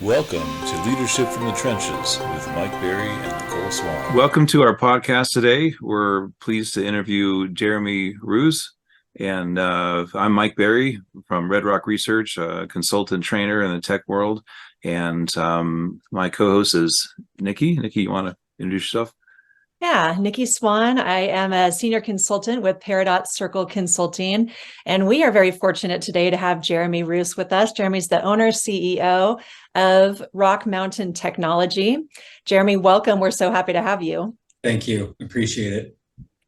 Welcome to Leadership from the Trenches with Mike Berry and Nicole Swan. Welcome to our podcast today. We're pleased to interview Jeremy Roos, and I'm Mike Berry from Red Rock Research, a consultant trainer in the tech world, and my co-host is Nikki. Nikki, you want to introduce yourself? Yeah, Nikki Swan. I am a senior consultant with Peridot Circle Consulting, and we are very fortunate today to have Jeremy Roos with us. Jeremy's the owner, CEO of Rock Mountain Technology. Jeremy, welcome. We're so happy to have you. Thank you. Appreciate it.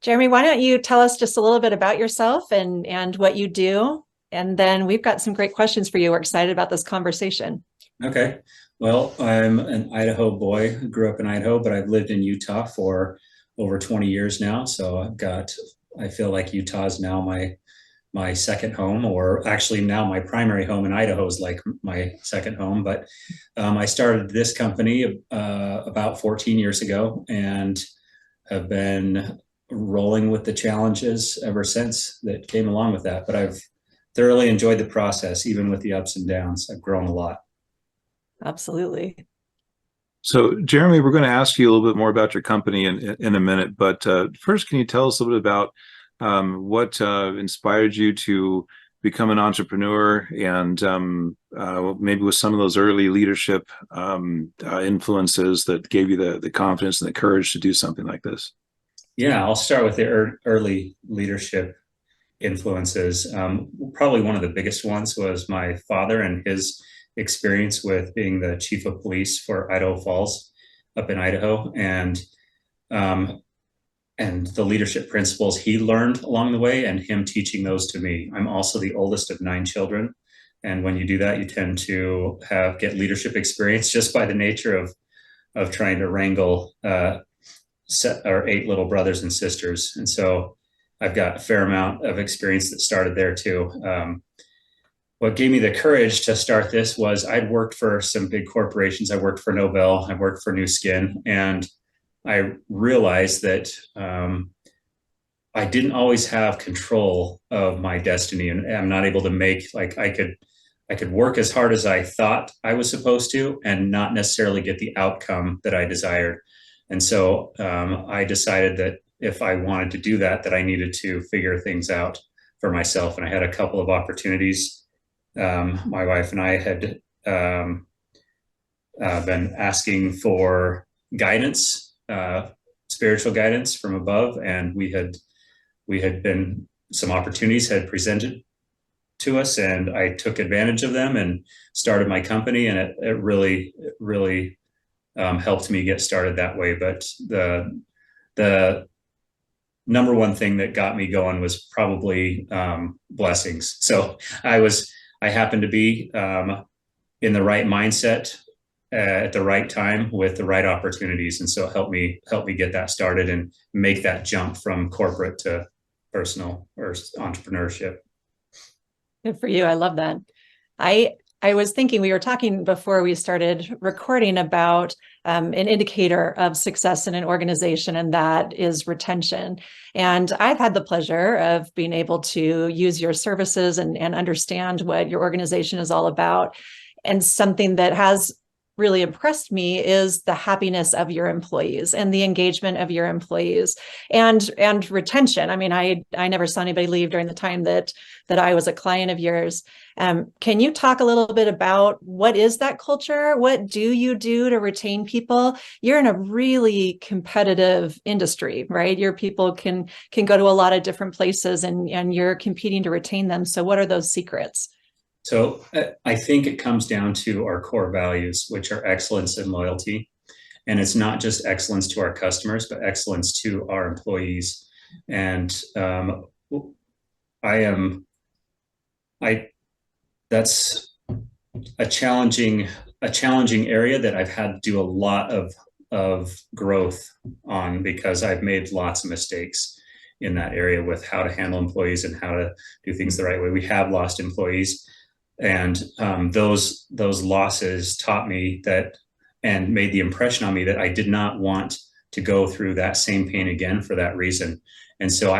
Jeremy, why don't you tell us just a little bit about yourself and what you do? And then we've got some great questions for you. We're excited about this conversation. Okay. Well, I'm an Idaho boy. I grew up in Idaho, but I've lived in Utah for over 20 years now. So I feel like Utah is now my second home, or actually now my primary home in Idaho is like my second home. But I started this company about 14 years ago and have been rolling with the challenges ever since that came along with that. But I've thoroughly enjoyed the process, even with the ups and downs. I've grown a lot. Absolutely. So, Jeremy, we're going to ask you a little bit more about your company in a minute, but first, can you tell us a little bit about what inspired you to become an entrepreneur, and maybe with some of those early leadership influences that gave you the confidence and the courage to do something like this? Yeah, I'll start with the early leadership influences. Probably one of the biggest ones was my father and his experience with being the chief of police for Idaho Falls up in Idaho, and the leadership principles he learned along the way, and him teaching those to me. I'm also the oldest of 9 children, and when you do that, you tend to get leadership experience just by the nature of trying to wrangle our 8 little brothers and sisters. And so I've got a fair amount of experience that started there too. What gave me the courage to start this was I'd worked for some big corporations. I worked for Nobel, I worked for New Skin, and I realized that I didn't always have control of my destiny, and I'm not able to make, like, I could work as hard as I thought I was supposed to and not necessarily get the outcome that I desired. And so I decided that if I wanted to do that, that I needed to figure things out for myself. And I had a couple of opportunities. My wife and I had been asking for guidance, spiritual guidance from above, and we had been, some opportunities had presented to us, and I took advantage of them and started my company, and it really helped me get started that way. But the number one thing that got me going was probably blessings. So I happened to be in the right mindset at the right time with the right opportunities, and so it helped me get that started and make that jump from corporate to personal or entrepreneurship. Good for you. I love that. I was thinking, we were talking before we started recording about an indicator of success in an organization, and that is retention. And I've had the pleasure of being able to use your services and understand what your organization is all about. And something that has really impressed me is the happiness of your employees and the engagement of your employees and retention. I mean, I never saw anybody leave during the time that I was a client of yours. Can you talk a little bit about what is that culture? What do you do to retain people? You're in a really competitive industry, right? Your people can go to a lot of different places, and you're competing to retain them. So what are those secrets? So I think it comes down to our core values, which are excellence and loyalty. And it's not just excellence to our customers, but excellence to our employees. And that's a challenging area that I've had to do a lot of growth on, because I've made lots of mistakes in that area with how to handle employees and how to do things the right way. We have lost employees. And those losses taught me that, and made the impression on me that I did not want to go through that same pain again for that reason. And so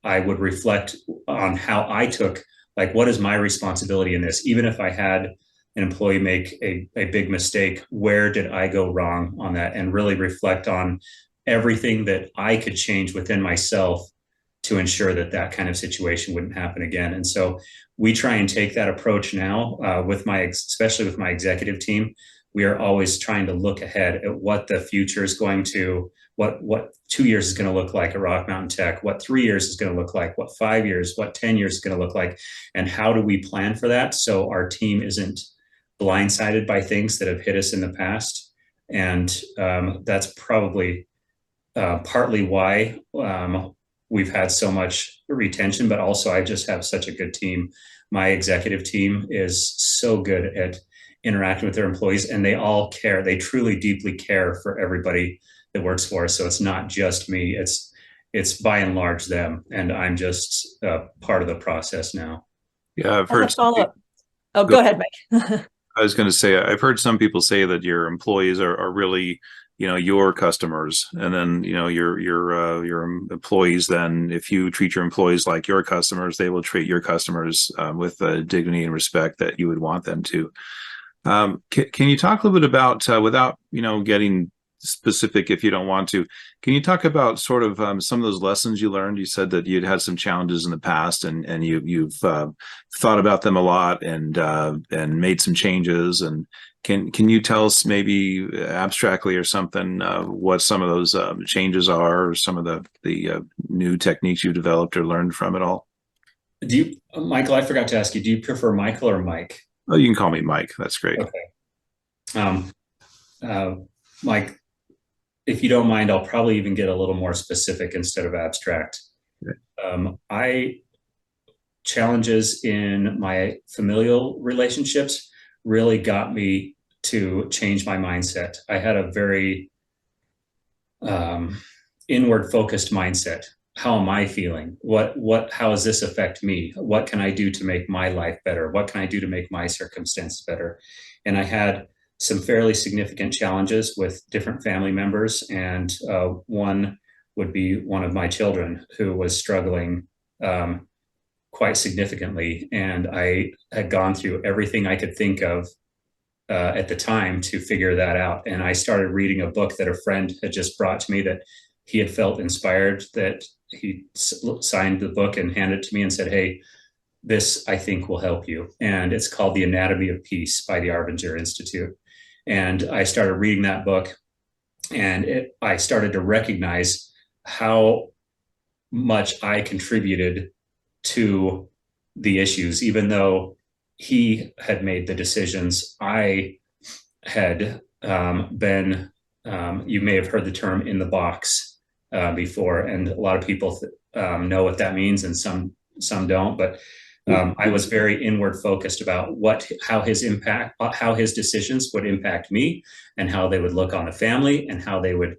I would reflect on how I took, like, what is my responsibility in this? Even if I had an employee make a big mistake, where did I go wrong on that, and really reflect on everything that I could change within myself to ensure that that kind of situation wouldn't happen again. And so we try and take that approach now especially with my executive team. We are always trying to look ahead at what the future is going to, what 2 years is going to look like at Rock Mountain Tech, what 3 years is going to look like, what 5 years, what 10 years is going to look like, and how do we plan for that so our team isn't blindsided by things that have hit us in the past. And that's probably partly why we've had so much retention, but also I just have such a good team. My executive team is so good at interacting with their employees, and they all care. They truly deeply care for everybody that works for us. So it's not just me, it's by and large them. And I'm just part of the process now. Yeah, I've As a heard. follow-up. Oh, go ahead, Mike. I was going to say, I've heard some people say that your employees are really, your customers, and then, your employees, then if you treat your employees like your customers, they will treat your customers with the dignity and respect that you would want them to. Can you talk a little bit about, without, getting specific if you don't want to, can you talk about sort of some of those lessons you learned? You said that you'd had some challenges in the past, and you've thought about them a lot and made some changes. And can you tell us maybe abstractly or something what some of those changes are, or some of the new techniques you developed or learned from it all? Michael, I forgot to ask you, do you prefer Michael or Mike? Oh, you can call me Mike. That's great. Okay. Mike, if you don't mind, I'll probably even get a little more specific instead of abstract. Okay. Challenges in my familial relationships really got me to change my mindset. I had a very inward focused mindset. How am I feeling? How does this affect me? What can I do to make my life better? What can I do to make my circumstances better? And I had some fairly significant challenges with different family members. And one would be one of my children who was struggling quite significantly. And I had gone through everything I could think of at the time to figure that out. And I started reading a book that a friend had just brought to me that he had felt inspired, that he signed the book and handed it to me and said, "Hey, this I think will help you." And it's called The Anatomy of Peace by the Arbinger Institute. And I started reading that book, and I started to recognize how much I contributed to the issues. Even though he had made the decisions, I had been, you may have heard the term "in the box" before, and a lot of people know what that means, and some don't. But I was very inward focused about how his decisions would impact me, and how they would look on the family, and how they would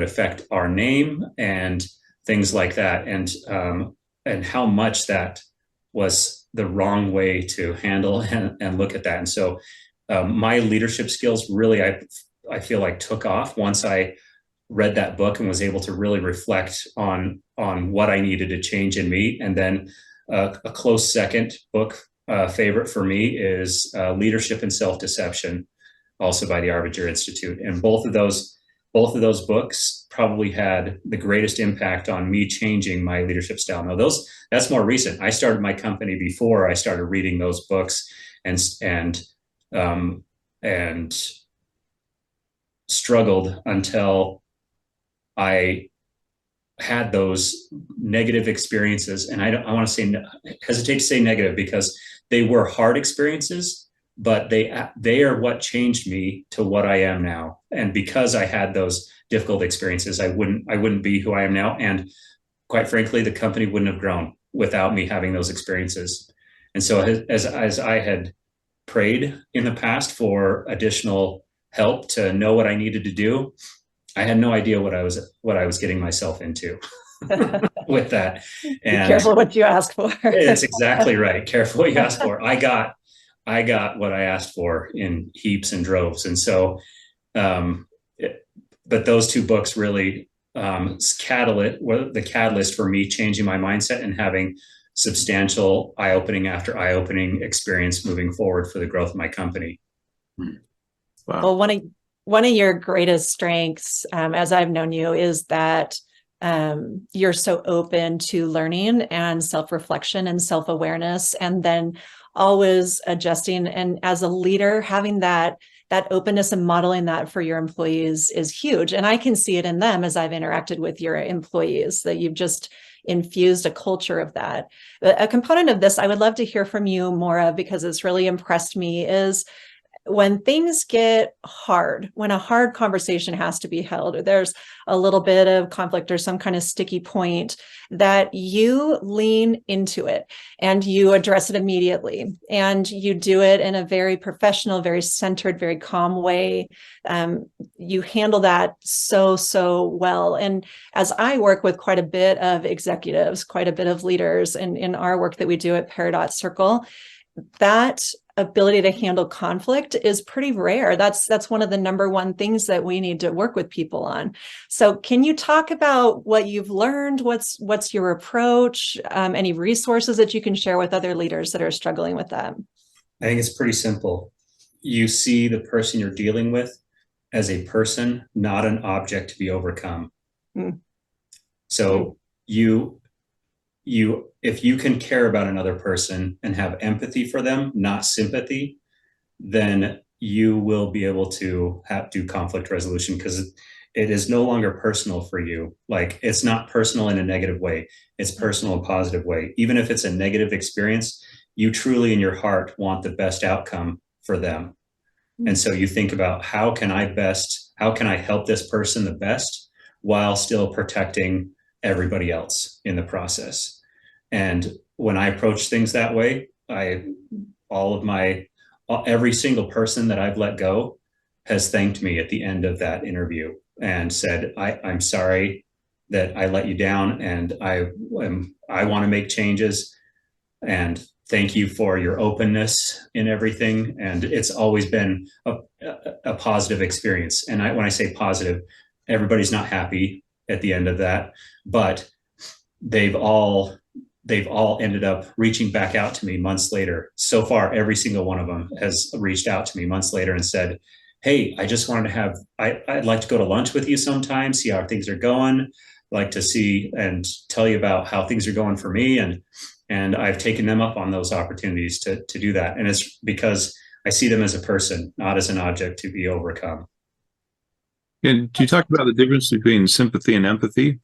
affect our name and things like that, and how much that was the wrong way to handle and look at that. And so my leadership skills really, I feel like, took off once I read that book and was able to really reflect on what I needed to change in me. And then a close second book favorite for me is Leadership and Self-Deception, also by the Arbinger Institute. And both of those books probably had the greatest impact on me changing my leadership style. Now, that's more recent. I started my company before I started reading those books, and struggled until I had those negative experiences. And I want to hesitate to say negative, because they were hard experiences, but they are what changed me to what I am now. And because I had those difficult experiences, I wouldn't be who I am now. And quite frankly, the company wouldn't have grown without me having those experiences. And so as I had prayed in the past for additional help to know what I needed to do, I had no idea what I was getting myself into with that. And be careful what you ask for. It's exactly right. Careful what you ask for. I got what I asked for in heaps and droves. And so, but those two books really were the catalyst for me changing my mindset and having substantial eye-opening after eye-opening experience moving forward for the growth of my company. Wow. Well, one of your greatest strengths, as I've known you, is that you're so open to learning and self-reflection and self-awareness, and then always adjusting. And as a leader, having that openness and modeling that for your employees is huge. And I can see it in them as I've interacted with your employees, that you've just infused a culture of that. A component of this I would love to hear from you more of, because it's really impressed me, is when things get hard, when a hard conversation has to be held, or there's a little bit of conflict or some kind of sticky point, that you lean into it and you address it immediately. And you do it in a very professional, very centered, very calm way. You handle that so well. And as I work with quite a bit of executives, quite a bit of leaders in our work that we do at Peridot Circle, that ability to handle conflict is pretty rare. That's one of the number one things that we need to work with people on. So can you talk about what you've learned? What's your approach? Any resources that you can share with other leaders that are struggling with that? I think it's pretty simple. You see the person you're dealing with as a person, not an object to be overcome. So if you can care about another person and have empathy for them, not sympathy, then you will be able to do conflict resolution, because it is no longer personal for you. Like, it's not personal in a negative way. It's personal in a positive way. Even if it's a negative experience, you truly in your heart want the best outcome for them. And so you think about, how can I help this person the best while still protecting everybody else in the process? And when I approach things that way, every single person that I've let go has thanked me at the end of that interview and said, I'm sorry that I let you down, and I want to make changes, and thank you for your openness in everything. And it's always been a positive experience. And when I say positive, everybody's not happy at the end of that, but they've all ended up reaching back out to me months later. So far, every single one of them has reached out to me months later and said, hey, I just wanted to I'd like to go to lunch with you sometime, see how things are going, like to see and tell you about how things are going for me. And I've taken them up on those opportunities to do that. And it's because I see them as a person, not as an object to be overcome. And do you talk about the difference between sympathy and empathy?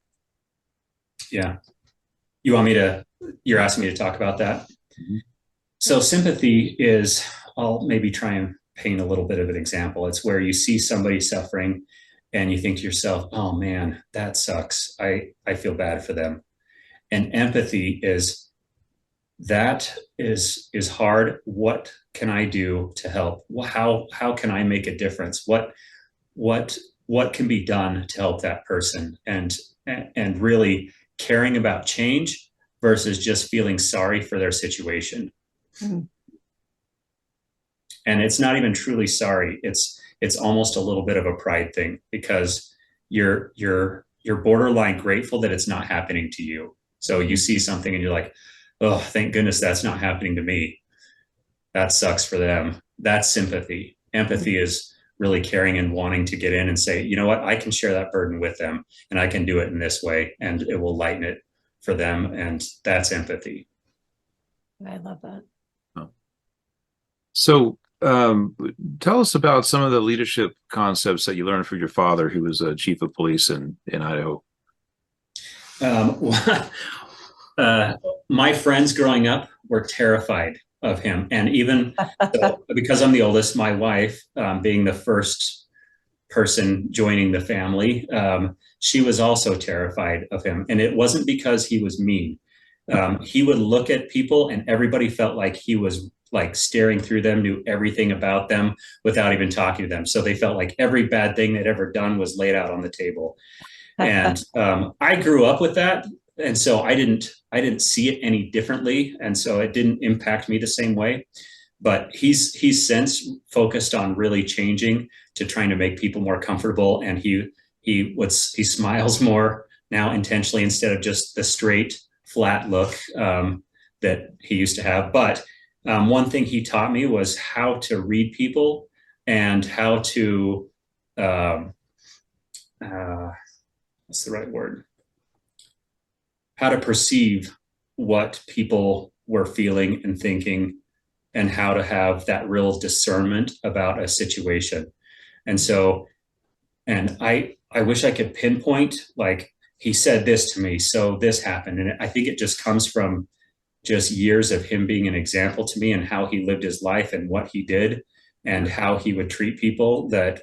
Yeah. You're asking me to talk about that? Mm-hmm. So sympathy is, I'll maybe try and paint a little bit of an example. It's where you see somebody suffering and you think to yourself, oh man, that sucks. I feel bad for them. And empathy is hard. What can I do to help? How can I make a difference? What can be done to help that person? And really caring about change versus just feeling sorry for their situation. Mm-hmm. And it's not even truly sorry. It's almost a little bit of a pride thing, because you're borderline grateful that it's not happening to you. So you see something and you're like, oh, thank goodness that's not happening to me. That sucks for them. That's sympathy. Empathy is really caring and wanting to get in and say, you know what, I can share that burden with them, and I can do it in this way, and it will lighten it for them. And that's empathy. I love that. So tell us about some of the leadership concepts that you learned from your father, who was a chief of police in Idaho. My friends growing up were terrified of him. And even because I'm the oldest, my wife, being the first person joining the family, she was also terrified of him. And it wasn't because he was mean. He would look at people and everybody felt like he was like staring through them, knew everything about them without even talking to them. So they felt like every bad thing they'd ever done was laid out on the table. And I grew up with that. And so I didn't see it any differently. And so it didn't impact me the same way. But he's since focused on really changing to trying to make people more comfortable. And he smiles more now intentionally, instead of just the straight, flat look. that he used to have. But one thing he taught me was how to read people and how to, what's the right word? How to perceive what people were feeling and thinking, and how to have that real discernment about a situation. And so, and I wish I could pinpoint, like, he said this to me, so this happened. And I think it just comes from just years of him being an example to me and how he lived his life and what he did and how he would treat people that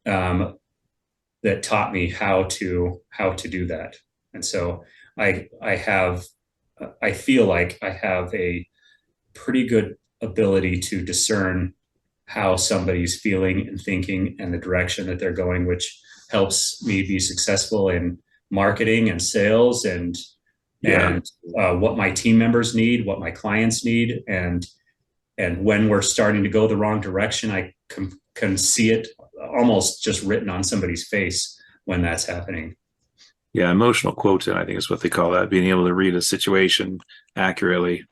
that taught me how to do that. And so I feel like I have a pretty good ability to discern how somebody's feeling and thinking and the direction that they're going, which helps me be successful in marketing and sales and what my team members need, what my clients need, and when we're starting to go the wrong direction, I can see it almost just written on somebody's face when that's happening. Yeah, emotional quotient, I think is what they call that, being able to read a situation accurately.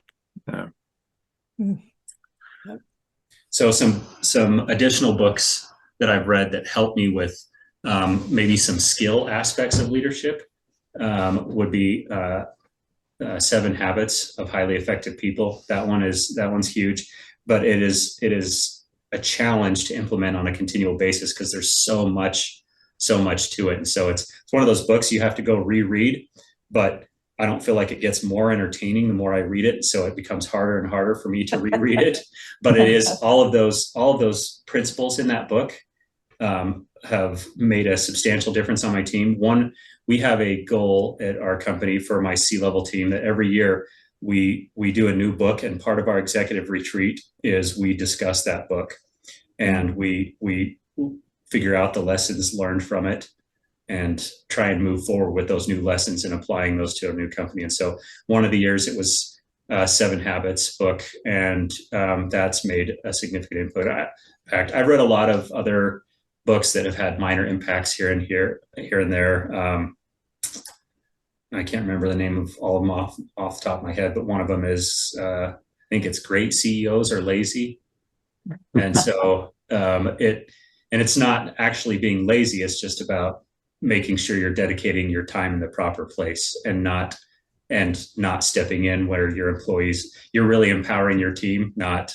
So some additional books that I've read that help me with maybe some skill aspects of leadership would be 7 Habits of Highly Effective People. That one's huge, but it is a challenge to implement on a continual basis because there's so much to it. And so it's one of those books you have to go reread, but I don't feel like it gets more entertaining the more I read it. So it becomes harder and harder for me to reread it. But it is all of those principles in that book have made a substantial difference on my team. One, we have a goal at our company for my C-level team that every year we do a new book, and part of our executive retreat is we discuss that book and we figure out the lessons learned from it and try and move forward with those new lessons and applying those to a new company. And so one of the years it was 7 Habits book, and that's made a significant impact. I've read a lot of other books that have had minor impacts here and there. I can't remember the name of all of them off the top of my head, but one of them is, I think it's Great CEOs Are Lazy. And so it's not actually being lazy. It's just about making sure you're dedicating your time in the proper place and not stepping in where your employees, you're really empowering your team, not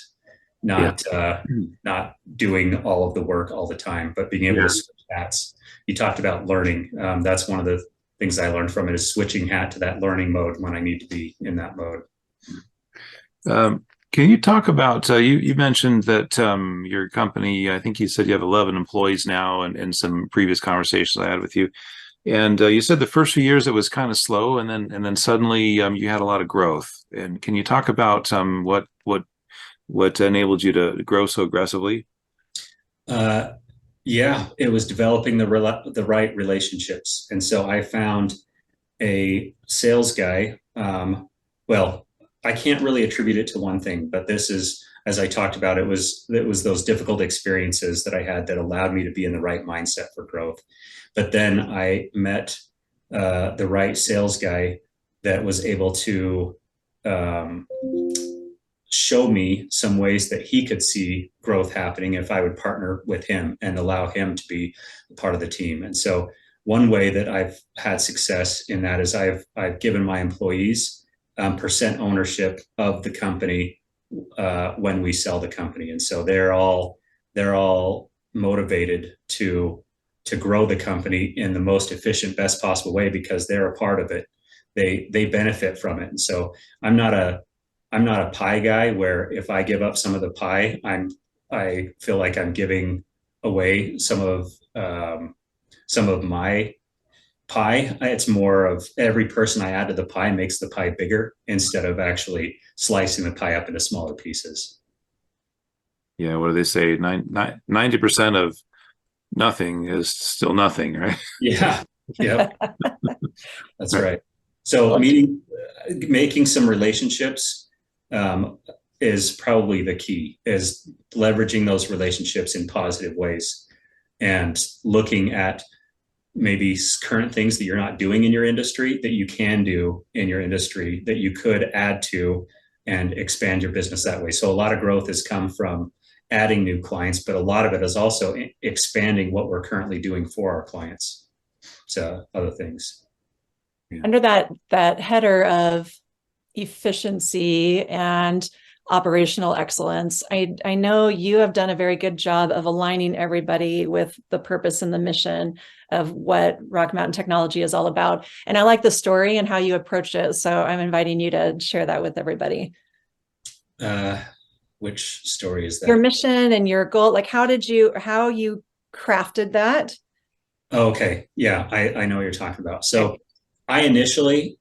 doing all of the work all the time, but being able to switch hats. You talked about learning. That's one of the things I learned from it, is switching hat to that learning mode when I need to be in that mode. Can you talk about, you mentioned that your company, I think you said you have 11 employees now, and some previous conversations I had with you. And you said the first few years it was kind of slow, and then suddenly you had a lot of growth. And can you talk about what enabled you to grow so aggressively? Yeah, it was developing the right relationships. And so I found a sales guy. Well, I can't really attribute it to one thing, but this is, as I talked about, it was those difficult experiences that I had that allowed me to be in the right mindset for growth. But then I met the right sales guy that was able to show me some ways that he could see growth happening if I would partner with him and allow him to be part of the team. And so one way that I've had success in that is I've given my employees percent ownership of the company when we sell the company. And so they're all motivated to grow the company in the most efficient, best possible way because they're a part of it. They benefit from it. And so I'm not a pie guy where if I give up some of the pie, I feel like I'm giving away some of my pie. It's more of every person I add to the pie makes the pie bigger instead of actually slicing the pie up into smaller pieces. Yeah, what do they say? 90% of nothing is still nothing, right? Yeah. Yep. That's right. So making some relationships is probably the key, is leveraging those relationships in positive ways and looking at maybe current things that you're not doing in your industry that you can do in your industry that you could add to and expand your business that way. So a lot of growth has come from adding new clients, but a lot of it is also expanding what we're currently doing for our clients to other things. Under that header of efficiency and operational excellence, I know you have done a very good job of aligning everybody with the purpose and the mission of what Rock Mountain Technology is all about. And I like the story and how you approached it. So I'm inviting you to share that with everybody. Which story is that? Your mission and your goal, like how you crafted that? Oh, okay. Yeah, I know what you're talking about. So I initially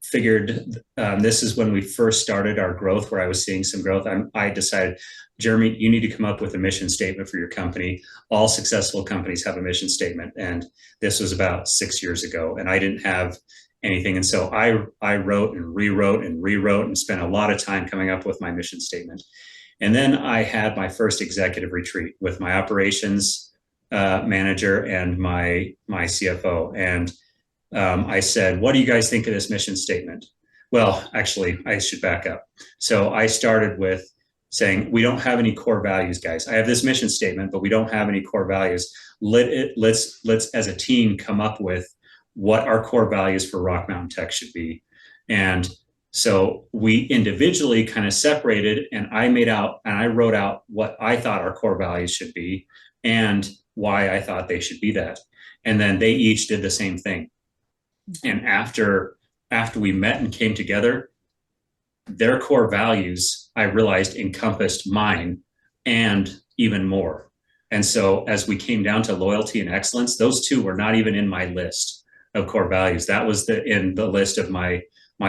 figured this is when we first started our growth, where I was seeing some growth. I decided, Jeremy, you need to come up with a mission statement for your company. All successful companies have a mission statement. And this was about 6 years ago, and I didn't have anything. And so I wrote and rewrote and spent a lot of time coming up with my mission statement. And then I had my first executive retreat with my operations manager and my CFO. And I said, what do you guys think of this mission statement? Well, actually, I should back up. So I started with saying, we don't have any core values, guys. I have this mission statement, but we don't have any core values. Let's as a team come up with what our core values for Rock Mountain Tech should be. And so we individually kind of separated, and I wrote out what I thought our core values should be and why I thought they should be that. And then they each did the same thing. And after we met and came together, their core values, I realized, encompassed mine and even more. And so as we came down to loyalty and excellence, those two were not even in my list of core values. That was in the list of my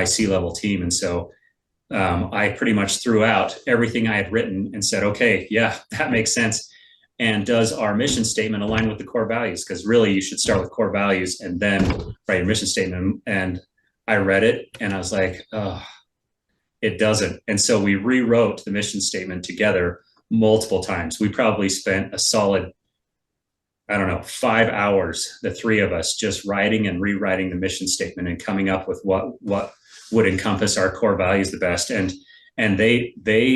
C-level team. And so I pretty much threw out everything I had written and said, okay, yeah, that makes sense. And does our mission statement align with the core values? Because really you should start with core values and then write your mission statement. And I read it and I was like, oh, it doesn't. And so we rewrote the mission statement together multiple times. We probably spent a solid, 5 hours, the three of us, just writing and rewriting the mission statement and coming up with what would encompass our core values the best. And they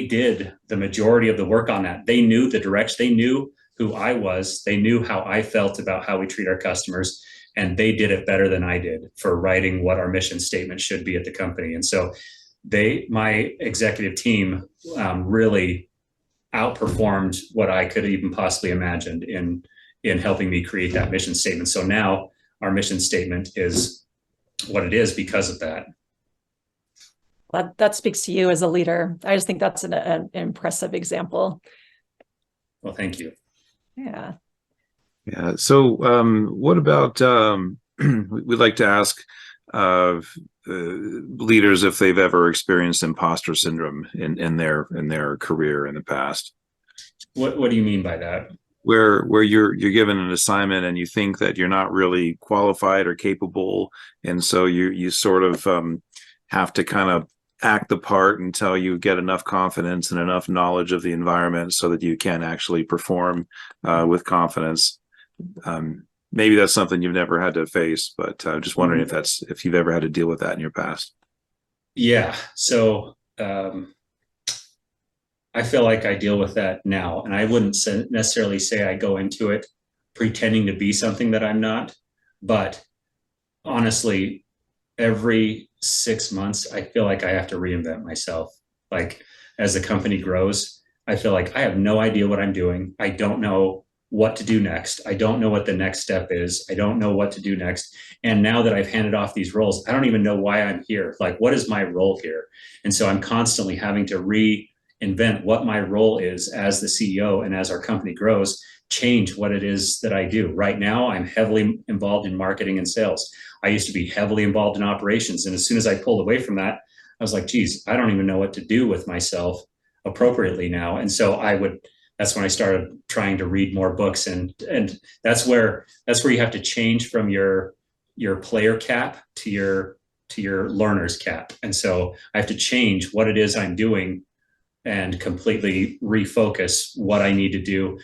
did the majority of the work on that. They knew the direction, they knew who I was, they knew how I felt about how we treat our customers, and they did it better than I did for writing what our mission statement should be at the company. And so my executive team really outperformed what I could even possibly imagined in helping me create that mission statement. So now our mission statement is what it is because of that. That speaks to you as a leader. I just think that's an impressive example. Well, thank you. Yeah. Yeah. So what about, we'd like to ask leaders if they've ever experienced imposter syndrome in their career in the past. What do you mean by that? Where you're given an assignment and you think that you're not really qualified or capable, and so you sort of have to kind of act the part until you get enough confidence and enough knowledge of the environment so that you can actually perform with confidence. Maybe that's something you've never had to face, but I'm just wondering if you've ever had to deal with that in your past. Yeah. So I feel like I deal with that now, and I wouldn't necessarily say I go into it pretending to be something that I'm not, but honestly, every 6 months, I feel like I have to reinvent myself. Like as the company grows, I feel like I have no idea what I'm doing. I don't know what to do next. I don't know what the next step is. I don't know what to do next. And now that I've handed off these roles, I don't even know why I'm here. Like, what is my role here? And so I'm constantly having to reinvent what my role is as the CEO, and as our company grows, change what it is that I do. Right now, I'm heavily involved in marketing and sales. I used to be heavily involved in operations. And as soon as I pulled away from that, I was like, geez, I don't even know what to do with myself appropriately now. And so that's when I started trying to read more books. And that's where you have to change from your player cap to your learner's cap. And so I have to change what it is I'm doing and completely refocus what I need to do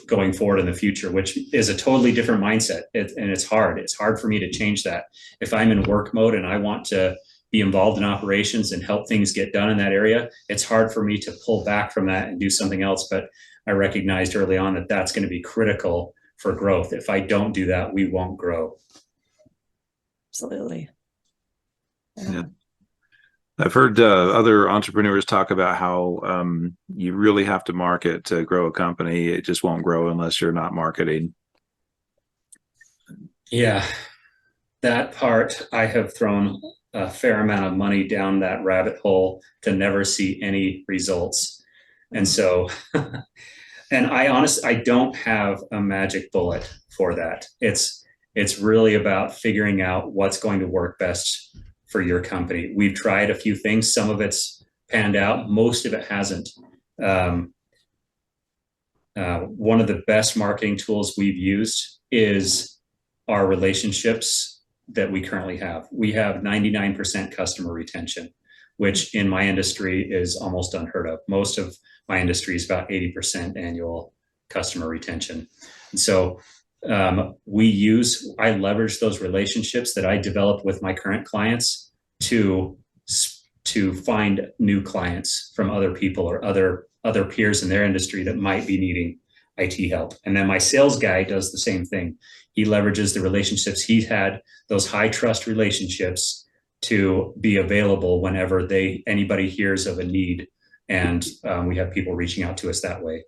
going forward in the future, which is a totally different mindset. And it's hard. It's hard for me to change that. If I'm in work mode and I want to be involved in operations and help things get done in that area, it's hard for me to pull back from that and do something else. But I recognized early on that that's going to be critical for growth. If I don't do that, we won't grow. Absolutely. Yeah. I've heard other entrepreneurs talk about how you really have to market to grow a company. It just won't grow unless you're not marketing. Yeah, that part, I have thrown a fair amount of money down that rabbit hole to never see any results. And so, and I don't have a magic bullet for that. It's really about figuring out what's going to work best for your company. We've tried a few things. Some of it's panned out. Most of it hasn't. One of the best marketing tools we've used is our relationships that we currently have. We have 99% customer retention, which in my industry is almost unheard of. Most of my industry is about 80% annual customer retention. And so I leverage those relationships that I develop with my current clients to find new clients from other people or other peers in their industry that might be needing IT help. And then my sales guy does the same thing. He leverages the relationships he's had, those high trust relationships, to be available whenever anybody hears of a need. And we have people reaching out to us that way.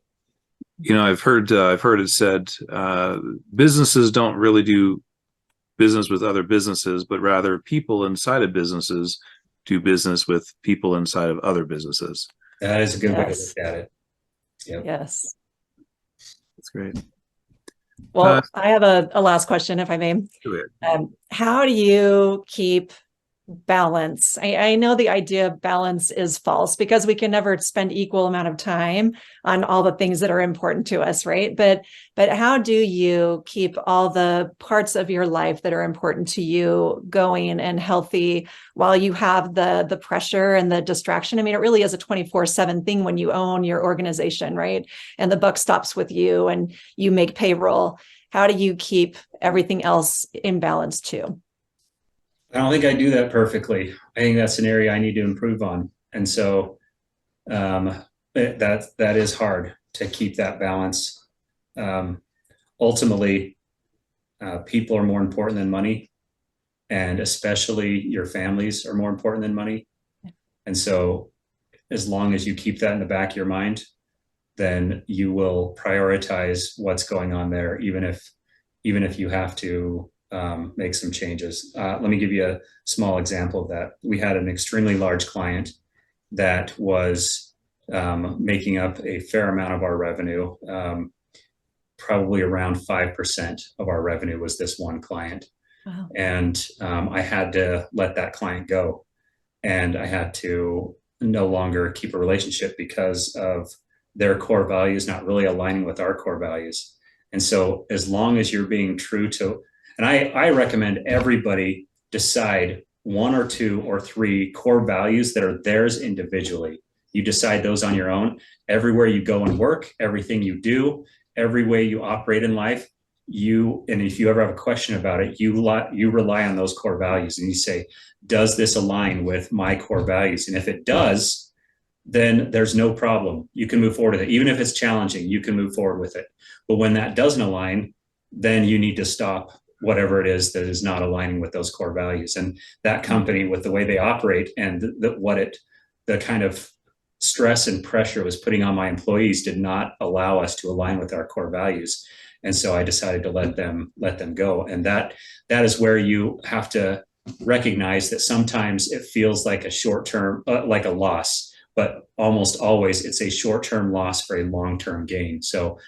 You know, I've heard it said businesses don't really do business with other businesses, but rather people inside of businesses do business with people inside of other businesses. That is a good way to look at it. Yep. Yes. That's great. Well, I have a last question, if I may. How do you keep balance? I know the idea of balance is false because we can never spend equal amount of time on all the things that are important to us, right? But how do you keep all the parts of your life that are important to you going and healthy while you have the pressure and the distraction? I mean, it really is a 24/7 thing when you own your organization, right? And the buck stops with you and you make payroll. How do you keep everything else in balance too? I don't think I do that perfectly. I think that's an area I need to improve on. And so that is hard to keep that balance. Ultimately, people are more important than money, and especially your families are more important than money. And so as long as you keep that in the back of your mind, then you will prioritize what's going on there, even if you have to make some changes. Let me give you a small example of that. We had an extremely large client that was making up a fair amount of our revenue. Probably around 5% of our revenue was this one client. Wow. And I had to let that client go. And I had to no longer keep a relationship because of their core values not really aligning with our core values. And so as long as you're being true to, and I recommend everybody decide 1 or 2 or 3 core values that are theirs individually. You decide those on your own. Everywhere you go and work, everything you do, every way you operate in life, and if you ever have a question about it, you rely on those core values and you say, does this align with my core values? And if it does, then there's no problem. You can move forward with it. Even if it's challenging, you can move forward with it. But when that doesn't align, then you need to stop whatever it is that is not aligning with those core values. And that company, with the way they operate and the kind of stress and pressure it was putting on my employees, did not allow us to align with our core values. And so I decided to let them go. And that is where you have to recognize that sometimes it feels like a short-term, like a loss, but almost always it's a short-term loss for a long-term gain. So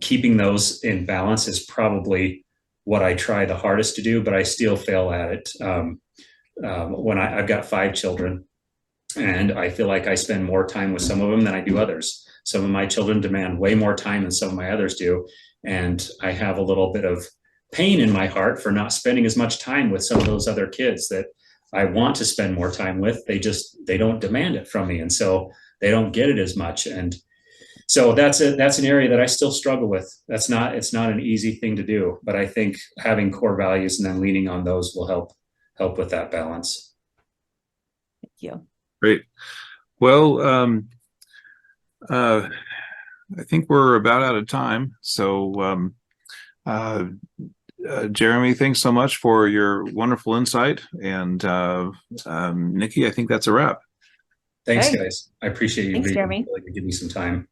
keeping those in balance is probably what I try the hardest to do, but I still fail at it. When I've got 5 children, and I feel like I spend more time with some of them than I do others. Some of my children demand way more time than some of my others do. And I have a little bit of pain in my heart for not spending as much time with some of those other kids that I want to spend more time with. They don't demand it from me. And so they don't get it as much. And so that's an area that I still struggle with. It's not an easy thing to do, but I think having core values and then leaning on those will help help with that balance. Thank you. Great. Well, I think we're about out of time. So, Jeremy, thanks so much for your wonderful insight. And Nikki, I think that's a wrap. Thanks, Okay. guys. I appreciate you Thanks, being Jeremy. willing to give me some time.